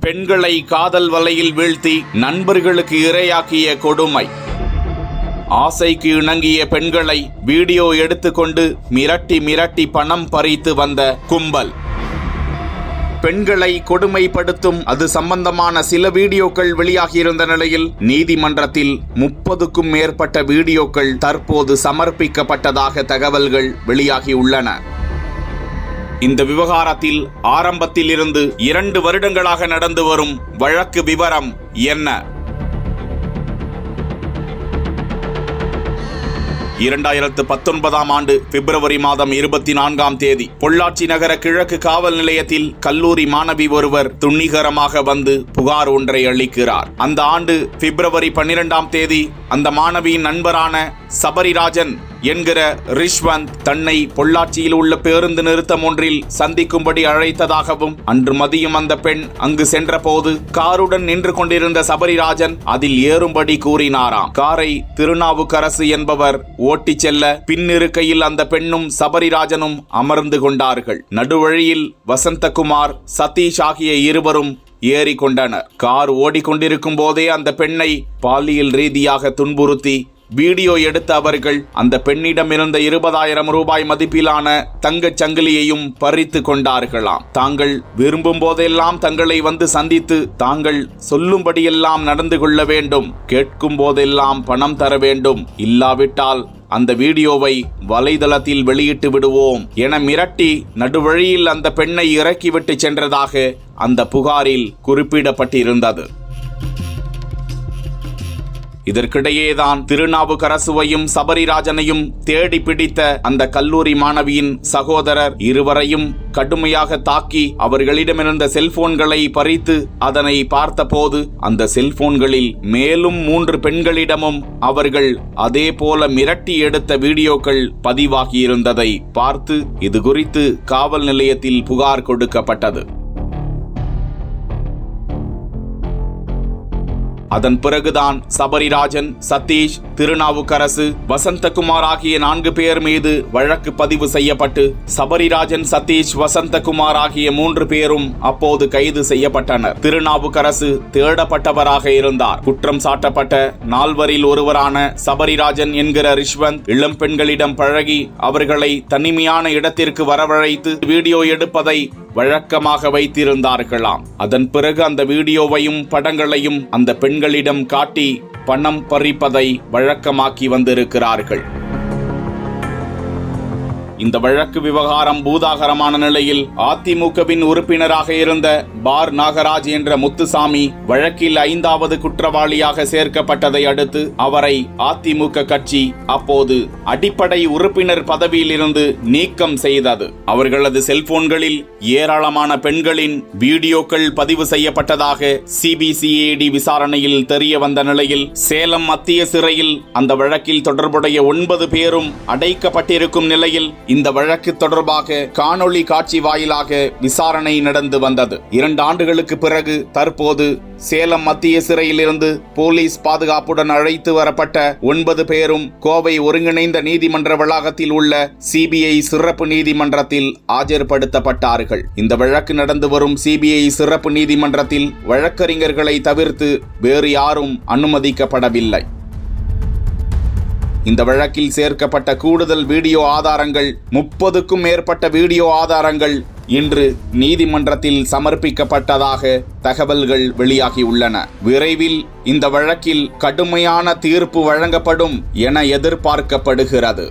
பெண்களை காதல் வலையில் வீழ்த்தி நண்பர்களுக்கு இரையாக்கிய கொடுமை. ஆசைக்கு இணங்கிய பெண்களை வீடியோ எடுத்துக்கொண்டு மிரட்டி பணம் பறித்து வந்த கும்பல். பெண்களை கொடுமைப்படுத்தும் அது சம்பந்தமான சில வீடியோக்கள் வெளியாகியிருந்த நிலையில் நீதிமன்றத்தில் 30க்கும் மேற்பட்ட வீடியோக்கள் தற்போது சமர்ப்பிக்கப்பட்டதாக தகவல்கள் வெளியாகியுள்ளன. இந்த விவகாரத்தில் ஆரம்பத்தில் இருந்து 2 வருடங்களாக நடந்து வரும் வழக்கு விவரம் என்ன? 2019ஆம் ஆண்டு பிப்ரவரி மாதம் 24ஆம் தேதி பொள்ளாச்சி நகர கிழக்கு காவல் நிலையத்தில் கல்லூரி மாணவி ஒருவர் துணிகரமாக வந்து புகார் ஒன்றை அளிக்கிறார். அந்த ஆண்டு பிப்ரவரி 12ஆம் தேதி அந்த மாணவியின் நண்பரான சபரிராஜன் என்கிற ரிஷ்வந்த் தன்னை பொள்ளாச்சியில் உள்ள பேருந்து நிறுத்தம் ஒன்றில் சந்திக்கும்படி அழைத்ததாகவும், அன்று மதியம் அந்த பெண் அங்கு சென்ற போது காருடன் நின்று கொண்டிருந்த சபரிராஜன் அதில் ஏறும்படி கூறினாராம். காரை திருநாவுக்கரசு என்பவர் ஓட்டிச் செல்ல பின்னிருக்கையில் அந்த பெண்ணும் சபரிராஜனும் அமர்ந்து கொண்டார்கள். நடுவழியில் வசந்தகுமார், சதீஷ் ஆகிய இருவரும் ஏறிக்கொண்டனர். கார் ஓடிக்கொண்டிருக்கும் போதே அந்த பெண்ணை பாலியல் ரீதியாக துன்புறுத்தி வீடியோ எடுத்த அவர்கள் அந்த பெண்ணிடமிருந்த 20,000 ரூபாய் மதிப்பிலான தங்கச் சங்கிலியையும் பறித்து கொண்டார்களாம். தாங்கள் விரும்பும் போதெல்லாம் தங்களை வந்து சந்தித்து தாங்கள் சொல்லும்படியெல்லாம் நடந்து கொள்ள வேண்டும், கேட்கும் போதெல்லாம் பணம் தர வேண்டும், இல்லாவிட்டால் அந்த வீடியோவை வலைதளத்தில் வெளியிட்டு விடுவோம் என மிரட்டி நடுவழியில் அந்த பெண்ணை இறக்கிவிட்டு சென்றதாக அந்த புகாரில் குறிப்பிடப்பட்டிருந்தது. இதற்கிடையேதான் திருநாவுக்கரசுவையும் சபரிராஜனையும் தேடி பிடித்த அந்த கல்லூரி மாணவியின் சகோதரர் இருவரையும் கடுமையாக தாக்கி அவர்களிடமிருந்த செல்போன்களை பறித்து அதனை பார்த்தபோது அந்த செல்போன்களில் மேலும் 3 பெண்களிடமும் அவர்கள் அதே போல மிரட்டி எடுத்த வீடியோக்கள் பதிவாகியிருந்ததை பார்த்து இது குறித்து காவல் நிலையத்தில் புகார் கொடுக்கப்பட்டது. அதன் பிறகுதான் சபரிராஜன், சதீஷ், திருநாவுக்கரசு, வசந்தகுமார் ஆகிய 4 பேர் மீது வழக்கு பதிவு செய்யப்பட்டு சபரிராஜன், சதீஷ், வசந்தகுமார் ஆகிய 3 பேரும் அப்போது கைது செய்யப்பட்டனர். திருநாவுக்கரசு தேடப்பட்டவராக இருந்தார். குற்றம் சாட்டப்பட்ட 4வரில் ஒருவரான சபரிராஜன் என்கிற ரிஷ்வந்த் இளம் பெண்களிடம் பழகி அவர்களை தனிமையான இடத்திற்கு வரவழைத்து வீடியோ எடுப்பதை வழக்கமாக வைத்திருந்தார்களாம். அதன் பிறகு அந்த வீடியோவையும் படங்களையும் அந்த பெண்களிடம் காட்டி பணம் பறிப்பதை வழக்கமாக்கி வந்திருக்கிறார்கள். இந்த வழக்கு விவகாரம் பூதாகரமான நிலையில் அதிமுகவின் உறுப்பினராக இருந்த பார் நாகராஜ் என்ற முத்துசாமி வழக்கில் 5வது குற்றவாளியாக சேர்க்கப்பட்டதை அடுத்து அவரை அதிமுக கட்சி அப்போது அடிப்படை உறுப்பினர் பதவியில் இருந்து நீக்கம் செய்தது. அவர்களது செல்போன்களில் ஏராளமான பெண்களின் வீடியோக்கள் பதிவு செய்யப்பட்டதாக சிபிசிஐடி விசாரணையில் தெரிய வந்த நிலையில் சேலம் மத்திய சிறையில் அந்த வழக்கில் தொடர்புடைய 9 பேரும் அடைக்கப்பட்டிருக்கும் நிலையில் இந்த வழக்கு தொடர்பாக காணொளி காட்சி வாயிலாக விசாரணை நடந்து வந்தது. 2 ஆண்டுகளுக்கு பிறகு தற்போது சேலம் மத்திய சிறையில் இருந்து போலீஸ் பாதுகாப்புடன் அழைத்து வரப்பட்ட 9 பேரும் கோவை ஒருங்கிணைந்த நீதிமன்ற வளாகத்தில் உள்ள சிபிஐ சிறப்பு நீதிமன்றத்தில் ஆஜர்படுத்தப்பட்டார்கள். இந்த வழக்கு நடந்து வரும் சிபிஐ சிறப்பு நீதிமன்றத்தில் வழக்கறிஞர்களை தவிர்த்து வேறு யாரும் அனுமதிக்கப்படவில்லை. இந்த வழக்கில் சேர்க்கப்பட்ட கூடுதல் வீடியோ ஆதாரங்கள் 30க்கும் மேற்பட்ட வீடியோ ஆதாரங்கள் இன்று நீதிமன்றத்தில் சமர்ப்பிக்கப்பட்டதாக தகவல்கள் வெளியாகியுள்ளன. விரைவில் இந்த வழக்கில் கடுமையான தீர்ப்பு வழங்கப்படும் என எதிர்பார்க்கப்படுகிறது.